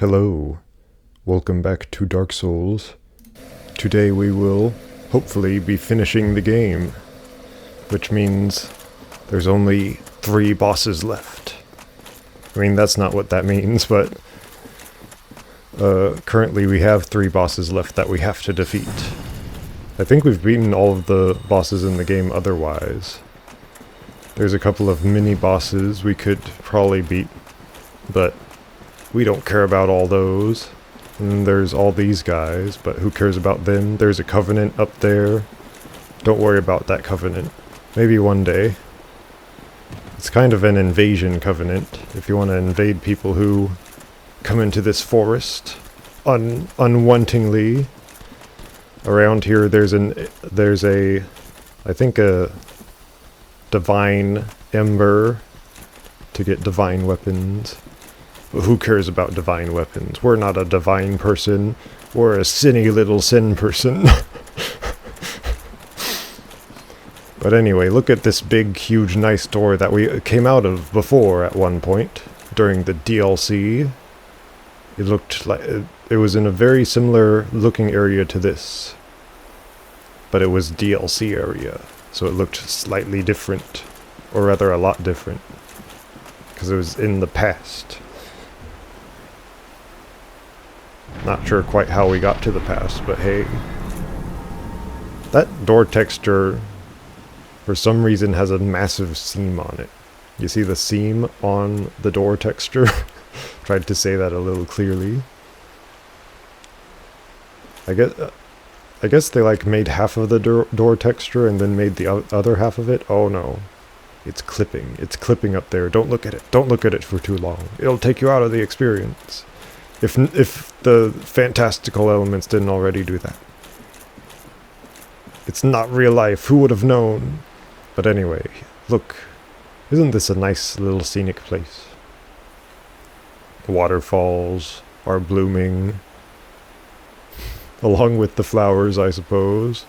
Hello, welcome back to Dark Souls. Today we will, hopefully, be finishing the game, which means there's only 3 bosses left. I mean, that's not what that means, but currently we have 3 bosses left that we have to defeat. I think we've beaten all of the bosses in the game otherwise. There's a couple of mini-bosses we could probably beat, but we don't care about all those. And there's all these guys, but who cares about them? There's a covenant up there. Don't worry about that covenant. Maybe one day. It's kind of an invasion covenant, if you want to invade people who come into this forest unwantingly. Around here there's a I think a divine ember to get divine weapons. But who cares about divine weapons? We're not a divine person. We're a sinny little sin person. But anyway, look at this big, huge, nice door that we came out of before at one point during the DLC. It looked like it was in a very similar looking area to this. But it was DLC area, so it looked slightly different. Or rather, a lot different. Because it was in the past. Not sure quite how we got to the past, but hey. That door texture, for some reason, has a massive seam on it. You see the seam on the door texture? Tried to say that a little clearly. I guess they like made half of the door texture and then made the other half of it. Oh no. It's clipping. It's clipping up there. Don't look at it. Don't look at it for too long. It'll take you out of the experience. If the fantastical elements didn't already do that. It's not real life. Who would have known? But anyway, look. Isn't this a nice little scenic place? Waterfalls are blooming. Along with the flowers, I suppose.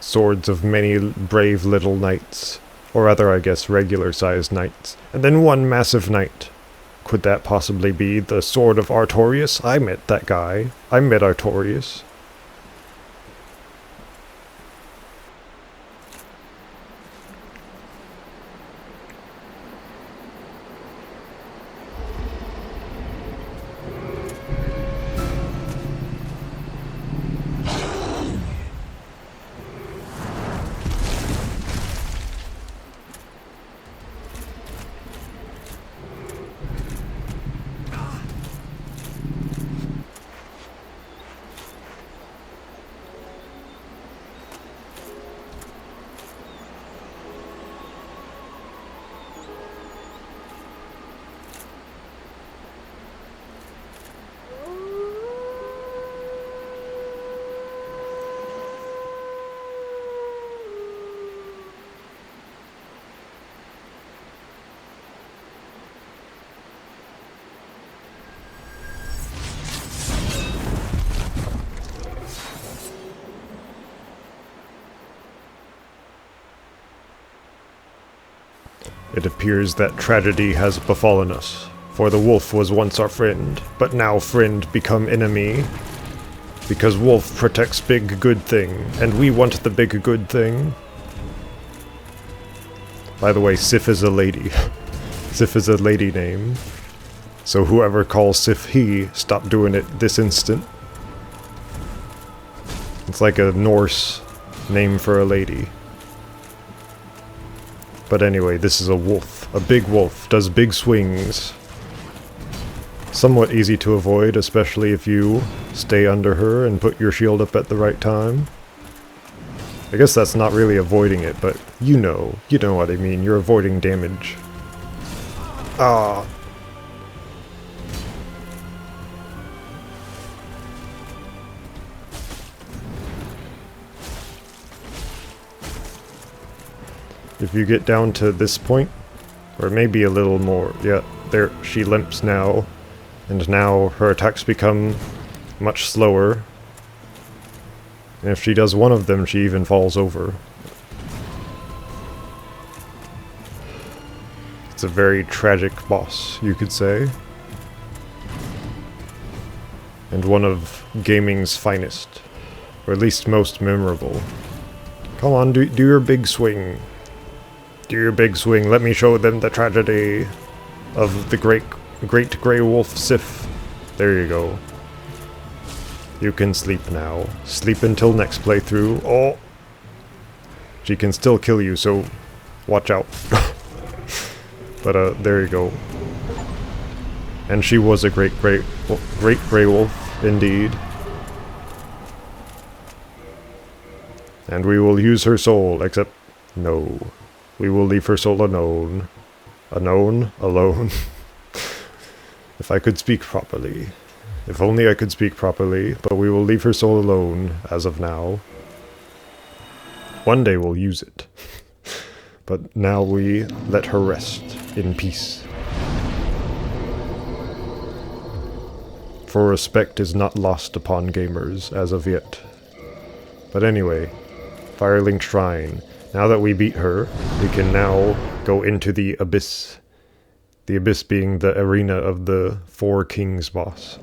Swords of many brave little knights. Or rather, I guess, regular-sized knights. And then one massive knight. Could that possibly be the Sword of Artorias? I met that guy. I met Artorias. It appears that tragedy has befallen us, for the wolf was once our friend, but now friend become enemy. Because wolf protects big good thing, and we want the big good thing. By the way, Sif is a lady. Sif is a lady name. So whoever calls Sif he, stop doing it this instant. It's like a Norse name for a lady. But anyway, this is a wolf. A big wolf. Does big swings. Somewhat easy to avoid, especially if you stay under her and put your shield up at the right time. I guess that's not really avoiding it, but you know what I mean. You're avoiding damage. Ah. If you get down to this point, or maybe a little more, yeah, there, she limps now, and now her attacks become much slower, and if she does one of them, she even falls over. It's a very tragic boss, you could say. and one of gaming's finest, or at least most memorable. Come on, do your big swing. Do your big swing. Let me show them the tragedy of the great grey wolf Sif. There you go. You can sleep now. Sleep until next playthrough. Oh! She can still kill you, so watch out. But there you go. And she was a great grey wolf, indeed. And we will use her soul, except no. We will leave her soul alone. Alone. If I could speak properly. If only I could speak properly, but we will leave her soul alone, as of now. One day we'll use it. But now we let her rest in peace. For respect is not lost upon gamers, as of yet. But anyway, Firelink Shrine. Now that we beat her, we can now go into the Abyss. The Abyss being the arena of the Four Kings boss.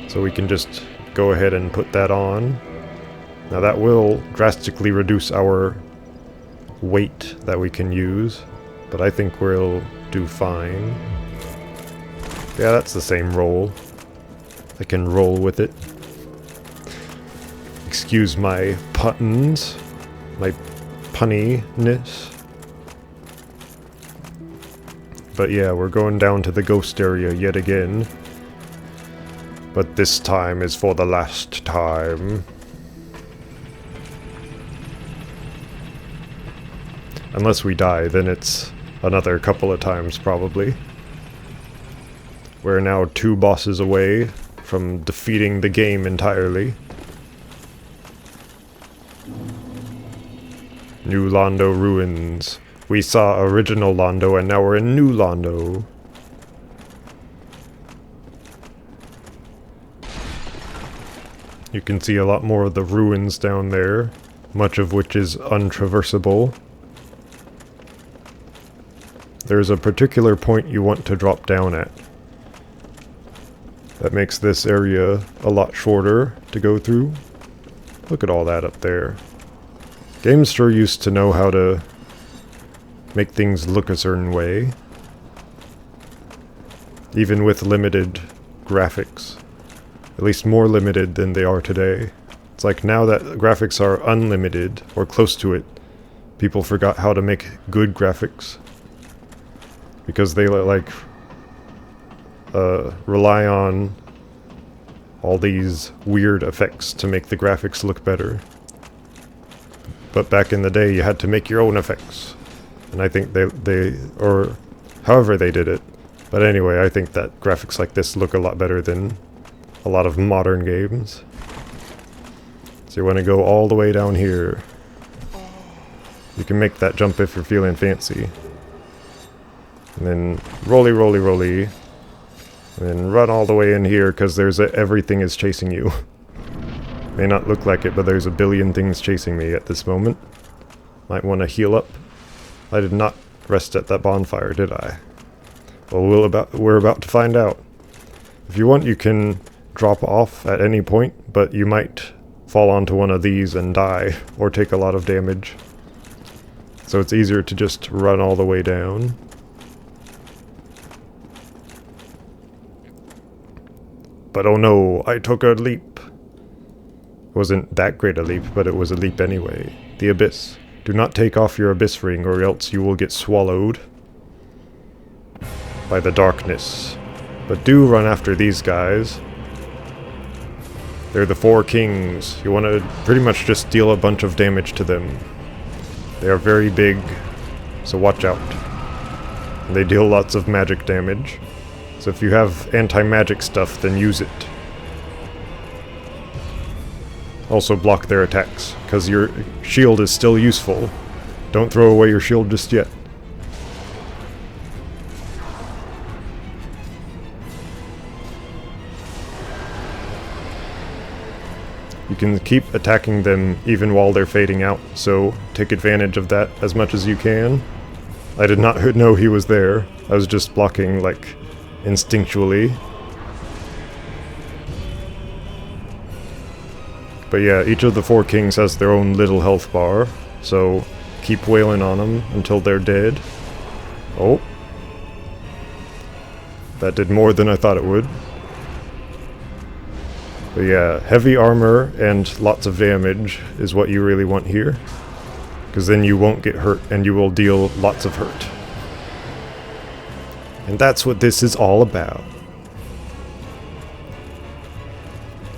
So we can just go ahead and put that on. Now that will drastically reduce our weight that we can use, but I think we'll do fine. Yeah, that's the same roll. I can roll with it. Excuse my puns, my punniness. But yeah, we're going down to the ghost area yet again. But this time is for the last time. Unless we die, then it's another couple of times probably. We're now 2 bosses away from defeating the game entirely. New Londo Ruins. We saw original Londo and now we're in New Londo. You can see a lot more of the ruins down there, much of which is untraversable. There's a particular point you want to drop down at. That makes this area a lot shorter to go through. Look at all that up there. Games sure used to know how to make things look a certain way. Even with limited graphics. At least more limited than they are today. It's like now that graphics are unlimited, or close to it, people forgot how to make good graphics. Because they like rely on all these weird effects to make the graphics look better. But back in the day you had to make your own effects. And I think or however they did it. But anyway, I think that graphics like this look a lot better than a lot of modern games. So you want to go all the way down here. You can make that jump if you're feeling fancy. And then rolly, rolly, rolly. And then run all the way in here, because there's everything is chasing you. May not look like it, but there's a billion things chasing me at this moment. Might want to heal up. I did not rest at that bonfire, did I? Well, we're about to find out. If you want, you can drop off at any point, but you might fall onto one of these and die, or take a lot of damage. So it's easier to just run all the way down. But oh no, I took a leap. It wasn't that great a leap, but it was a leap anyway. The Abyss. Do not take off your Abyss ring, or else you will get swallowed by the darkness. But do run after these guys. They're the Four Kings. You want to pretty much just deal a bunch of damage to them. They are very big, so watch out. And they deal lots of magic damage. So if you have anti-magic stuff, then use it. Also block their attacks, because your shield is still useful. Don't throw away your shield just yet. You can keep attacking them even while they're fading out, so take advantage of that as much as you can. I did not know he was there. I was just blocking, like, instinctually. But yeah, each of the 4 kings has their own little health bar, so keep wailing on them until they're dead. Oh. That did more than I thought it would. But yeah, heavy armor and lots of damage is what you really want here. Because then you won't get hurt and you will deal lots of hurt. And that's what this is all about.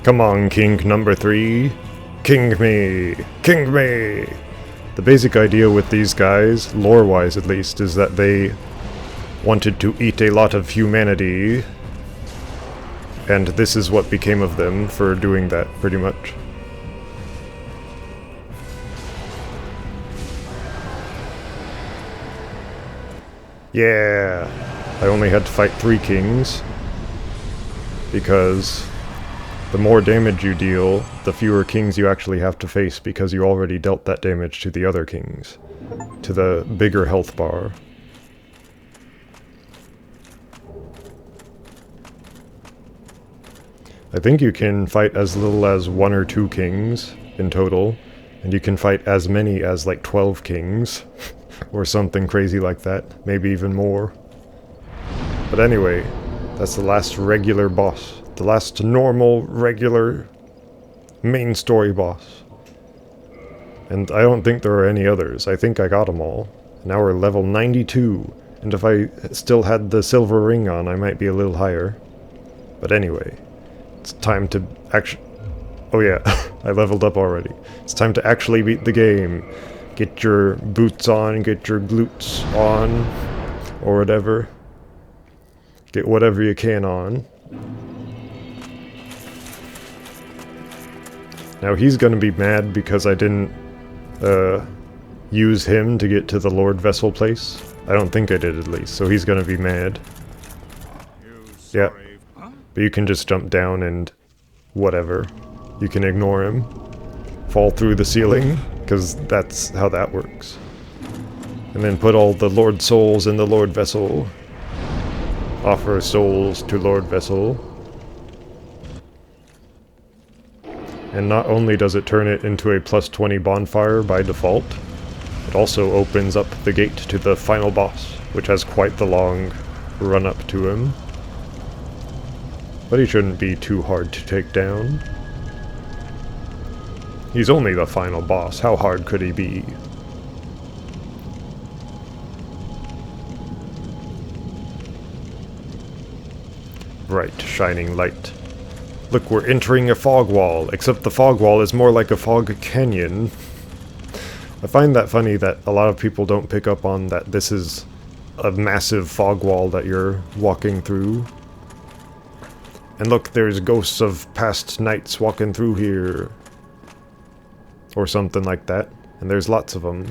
Come on, king number 3. King me! King me! The basic idea with these guys, lore-wise at least, is that they wanted to eat a lot of humanity. And this is what became of them for doing that, pretty much. Yeah! I only had to fight 3 kings. Because the more damage you deal, the fewer kings you actually have to face because you already dealt that damage to the other kings. To the bigger health bar. I think you can fight as little as 1 or 2 kings in total, and you can fight as many as like 12 kings, or something crazy like that, maybe even more. But anyway, that's the last regular boss. The last normal, regular, main story boss. And I don't think there are any others. I think I got them all. Now we're level 92, and if I still had the silver ring on, I might be a little higher. But anyway, it's time to actually... Oh yeah, I leveled up already. It's time to actually beat the game. Get your boots on, get your glutes on, or whatever. Get whatever you can on. Now he's gonna be mad because I didn't use him to get to the Lord Vessel place. I don't think I did, at least, so he's gonna be mad. Yeah, but you can just jump down and whatever. You can ignore him. Fall through the ceiling, because that's how that works. And then put all the Lord Souls in the Lord Vessel. Offer souls to Lord Vessel. And not only does it turn it into a plus 20 bonfire by default, it also opens up the gate to the final boss, which has quite the long run up to him. But he shouldn't be too hard to take down. He's only the final boss, how hard could he be? Bright, shining light. Look, we're entering a fog wall, except the fog wall is more like a fog canyon. I find that funny that a lot of people don't pick up on that this is a massive fog wall that you're walking through. And look, there's ghosts of past knights walking through here. Or something like that. And there's lots of them.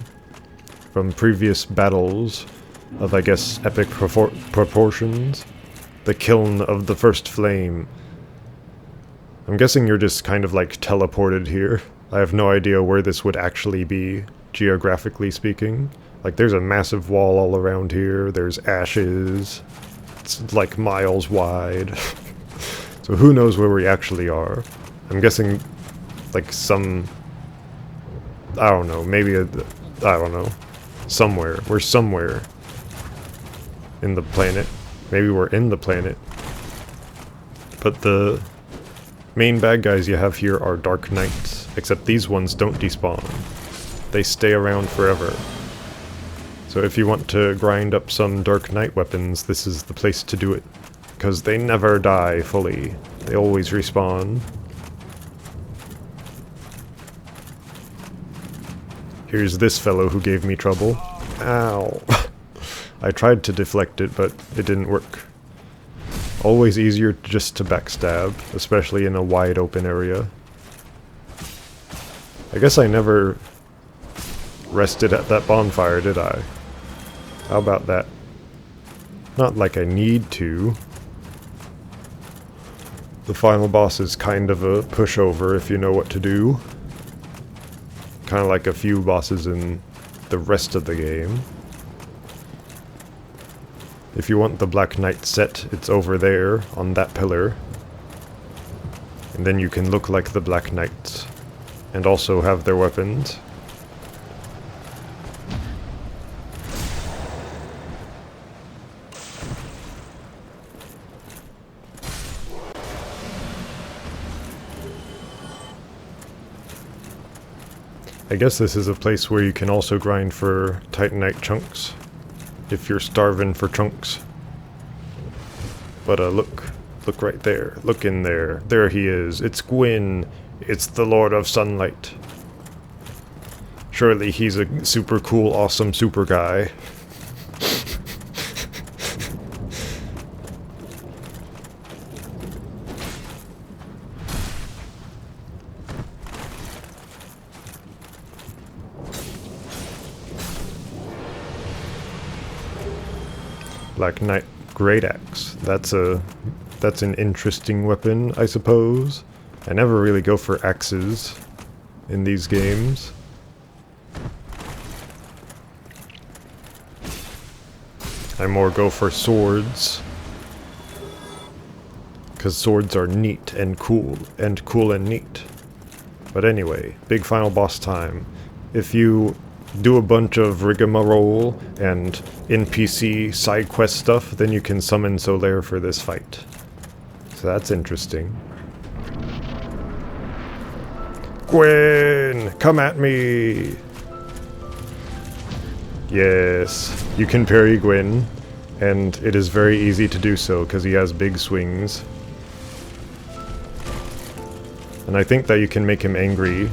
From previous battles of, I guess, epic proportions. The kiln of the first flame. I'm guessing you're just kind of like teleported here. I have no idea where this would actually be, geographically speaking. Like, there's a massive wall all around here. There's ashes. It's like miles wide. So who knows where we actually are. I'm guessing like some... I don't know, maybe I don't know. Somewhere. We're somewhere in the planet. Maybe we're in the planet. But the main bad guys you have here are Dark Knights, except these ones don't despawn. They stay around forever. So if you want to grind up some Dark Knight weapons, this is the place to do it. Because they never die fully. They always respawn. Here's this fellow who gave me trouble. Ow. I tried to deflect it, but it didn't work. Always easier just to backstab, especially in a wide open area. I guess I never rested at that bonfire, did I? How about that? Not like I need to. The final boss is kind of a pushover if you know what to do. Kind of like a few bosses in the rest of the game. If you want the Black Knight set, it's over there, on that pillar. And then you can look like the Black Knights. and also have their weapons. I guess this is a place where you can also grind for Titanite chunks, if you're starving for chunks. But look right there, look in there, there he is, it's Gwyn, it's the Lord of Sunlight. Surely he's a super cool, awesome super guy. Black Knight Great Axe. That's an interesting weapon, I suppose. I never really go for axes in these games. I more go for swords. Because swords are neat and cool and neat. But anyway, big final boss time. If you do a bunch of rigmarole and NPC side quest stuff, then you can summon Solaire for this fight. So that's interesting. Gwyn, come at me! Yes, you can parry Gwyn, and it is very easy to do so because he has big swings. And I think that you can make him angry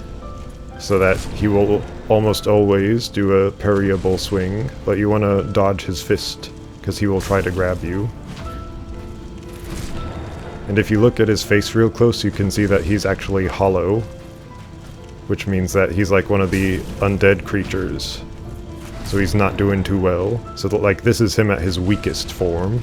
so that he will almost always do a parryable swing, but you want to dodge his fist, because he will try to grab you. And if you look at his face real close, you can see that he's actually hollow, which means that he's like one of the undead creatures. So he's not doing too well. So that, like, this is him at his weakest form.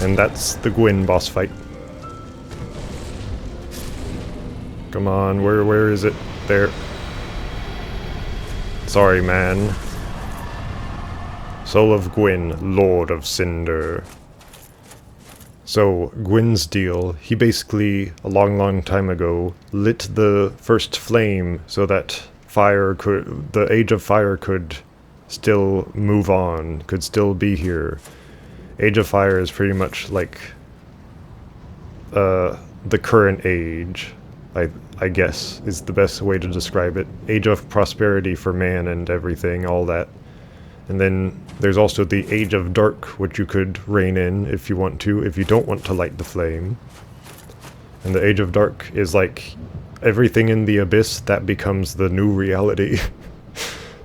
And that's the Gwyn boss fight. Come on, where is it? There. Sorry, man. Soul of Gwyn, Lord of Cinder. So, Gwyn's deal, he basically, a long time ago, lit the first flame so that the Age of Fire could still move on, could still be here. Age of Fire is pretty much like the current age, I guess, is the best way to describe it. Age of prosperity for man and everything, all that. And then there's also the Age of Dark, which you could reign in if you want to, if you don't want to light the flame. And the Age of Dark is like everything in the abyss that becomes the new reality.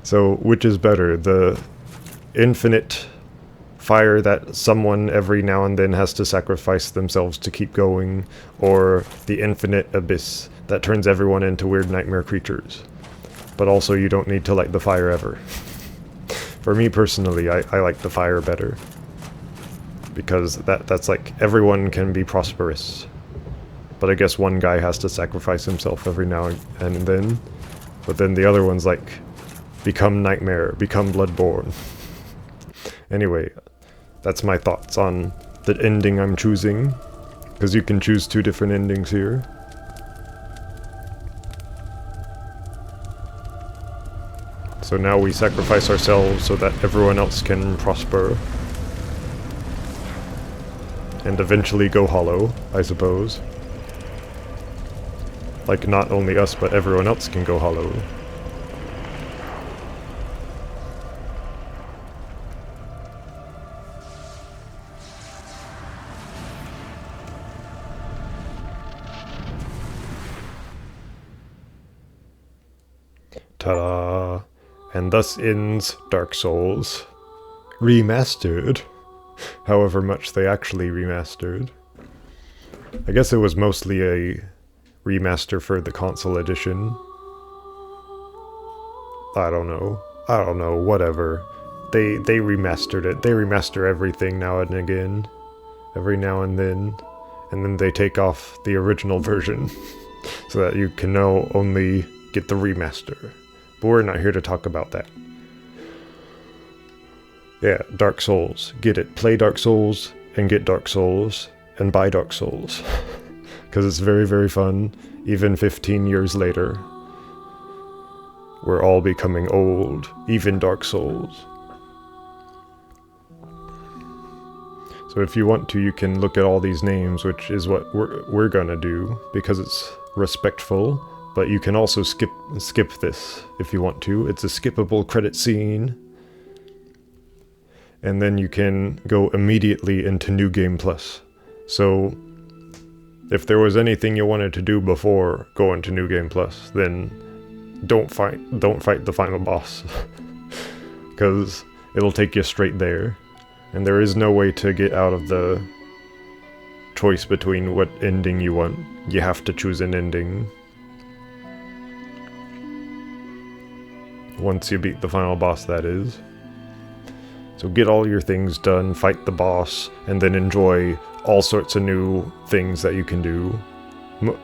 So, which is better? The infinite fire that someone every now and then has to sacrifice themselves to keep going, or the infinite abyss that turns everyone into weird nightmare creatures. But also you don't need to light the fire ever. For me personally, I like the fire better. Because that's like, everyone can be prosperous. But I guess one guy has to sacrifice himself every now and then. But then the other one's like, become nightmare, become bloodborne. Anyway, that's my thoughts on the ending I'm choosing, because you can choose 2 different endings here. So now we sacrifice ourselves so that everyone else can prosper. And eventually go hollow, I suppose. Like, not only us, but everyone else can go hollow. Ta-da! And thus ends Dark Souls. Remastered. However much they actually remastered. I guess it was mostly a remaster for the console edition. I don't know, whatever. They remastered it. They remaster everything now and again. Every now and then they take off the original version. So that you can now only get the remaster. But we're not here to talk about that. Yeah, Dark Souls. Get it. Play Dark Souls, and get Dark Souls, and buy Dark Souls. Because it's very, very fun, even 15 years later. We're all becoming old, even Dark Souls. So if you want to, you can look at all these names, which is what we're gonna do, because it's respectful, but you can also skip this if you want to. It's a skippable credit scene. And then you can go immediately into New Game Plus. So if there was anything you wanted to do before going to New Game Plus, then don't fight the final boss. Because it'll take you straight there. And there is no way to get out of the choice between what ending you want. You have to choose an ending. Once you beat the final boss, that is. So get all your things done, fight the boss, and then enjoy all sorts of new things that you can do.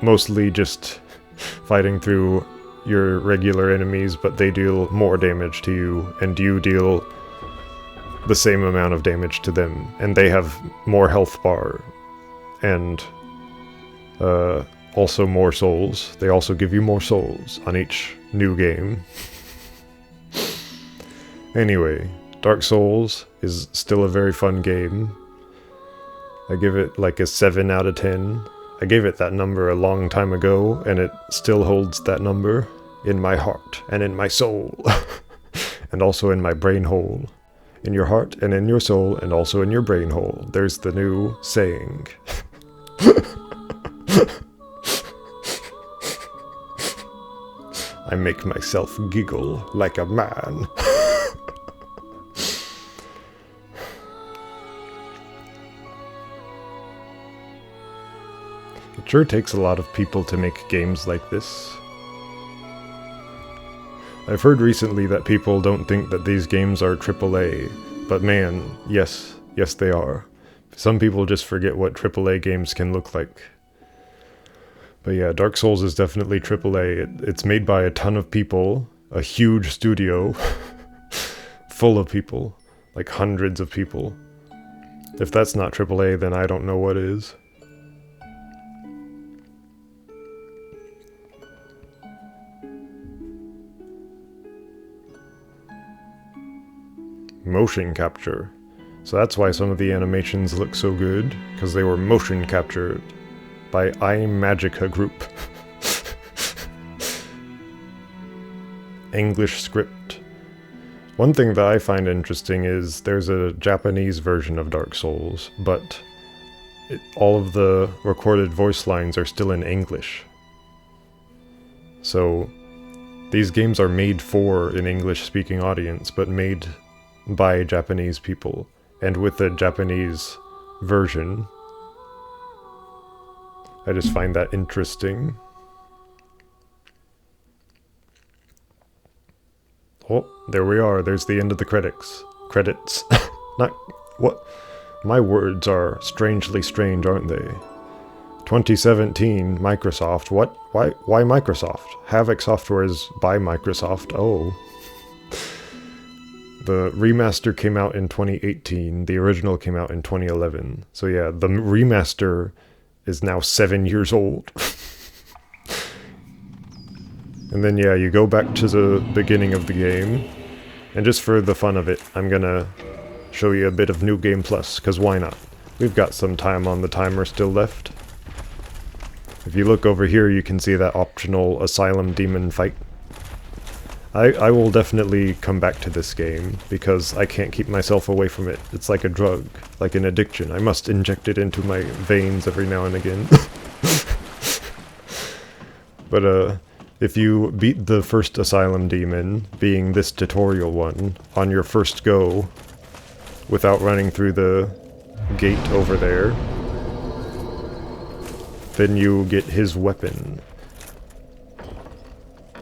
Mostly just fighting through your regular enemies, but they deal more damage to you, and you deal the same amount of damage to them, and they have more health bar, and also more souls. They also give you more souls on each new game. Anyway, Dark Souls is still a very fun game. I give it like a 7 out of 10. I gave it that number a long time ago, and it still holds that number in my heart and in my soul, and also in my brain hole. In your heart and in your soul, and also in your brain hole. There's the new saying. I make myself giggle like a man. It sure takes a lot of people to make games like this. I've heard recently that people don't think that these games are AAA, but man, yes they are. Some people just forget what AAA games can look like. But yeah, Dark Souls is definitely AAA. It's made by a ton of people, a huge studio, full of people, like hundreds of people. If that's not AAA, then I don't know what is. Motion capture. So that's why some of the animations look so good, because they were motion captured by iMagica Group. English script. One thing that I find interesting is there's a Japanese version of Dark Souls, but all of the recorded voice lines are still in English. So these games are made for an English-speaking audience, but made by Japanese people, and with a Japanese version. I just find that interesting. Oh, there we are. There's the end of the credits. Not... what? My words are strangely strange, aren't they? 2017, Microsoft. What? Why Microsoft? Havok Software is by Microsoft. Oh. The remaster came out in 2018, the original came out in 2011. So yeah, the remaster is now 7 years old. And then yeah, you go back to the beginning of the game, and just for the fun of it, I'm gonna show you a bit of New Game Plus, because why not? We've got some time on the timer still left. If you look over here, you can see that optional Asylum Demon fight. I will definitely come back to this game, because I can't keep myself away from it. It's like a drug, like an addiction. I must inject it into my veins every now and again. But if you beat the first Asylum Demon, being this tutorial one, on your first go, without running through the gate over there, then you get his weapon.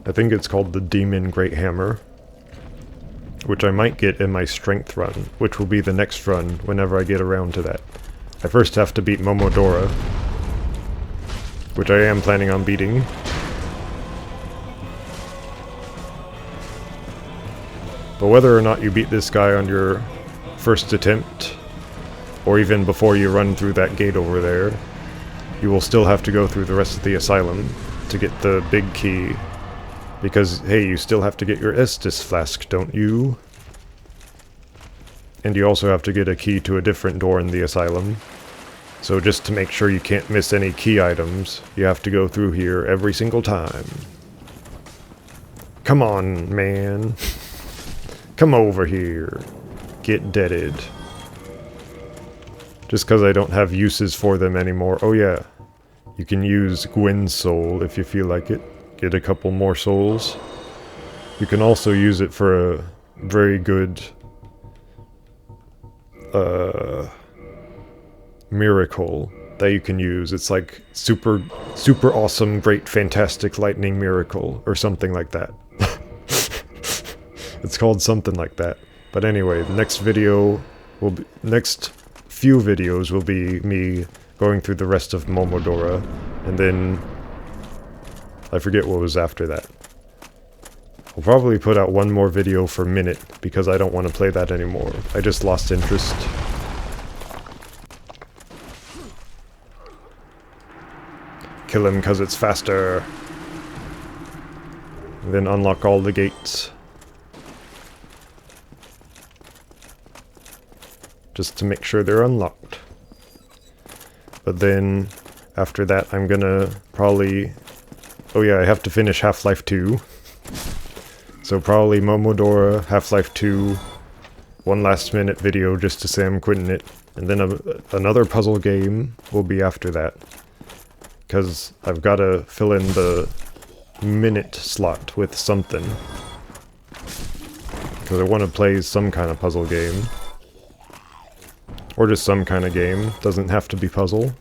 I think it's called the Demon Great Hammer, which I might get in my strength run, which will be the next run whenever I get around to that. I first have to beat Momodora, which I am planning on beating. But whether or not you beat this guy on your first attempt, or even before you run through that gate over there, you will still have to go through the rest of the asylum to get the big key. Because, hey, you still have to get your Estus flask, don't you? And you also have to get a key to a different door in the asylum. So just to make sure you can't miss any key items, you have to go through here every single time. Come on, man. Come over here. Get deaded. Just because I don't have uses for them anymore. Oh yeah, you can use Gwyn's soul if you feel like it. Get a couple more souls. You can also use it for a very good miracle that you can use. It's like super awesome, great, fantastic lightning miracle or something like that. It's called something like that. But anyway, the next video will be, next few videos will be me going through the rest of Momodora, and then I forget what was after that. I'll probably put out one more video for Minute, because I don't want to play that anymore. I just lost interest. Kill him because it's faster. And then unlock all the gates. Just to make sure they're unlocked. But then, after that, I'm gonna probably... Oh yeah, I have to finish Half-Life 2. So probably Momodora, Half-Life 2, one last minute video just to say I'm quitting it. And then another puzzle game will be after that. Because I've got to fill in the minute slot with something. Because I want to play some kind of puzzle game. Or just some kind of game. Doesn't have to be puzzle.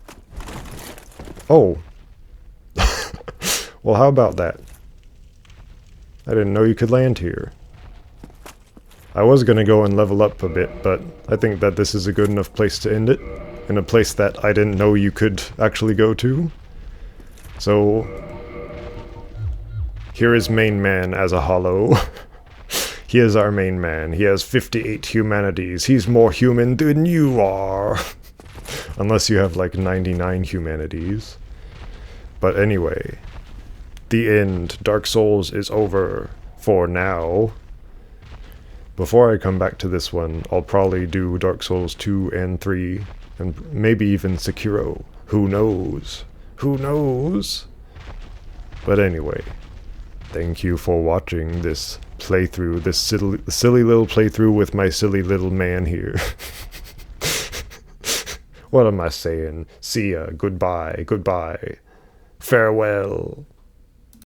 Oh. Well, how about that? I didn't know you could land here. I was gonna go and level up a bit, but I think that this is a good enough place to end it. In a place that I didn't know you could actually go to. So... here is Main Man as a hollow. He is our main man. He has 58 humanities. He's more human than you are. Unless you have like 99 humanities. But anyway. The end. Dark Souls is over. For now. Before I come back to this one, I'll probably do Dark Souls 2 and 3. And maybe even Sekiro. Who knows? Who knows? But anyway. Thank you for watching this playthrough, this silly little playthrough with my silly little man here. What am I saying? See ya, goodbye, goodbye, farewell.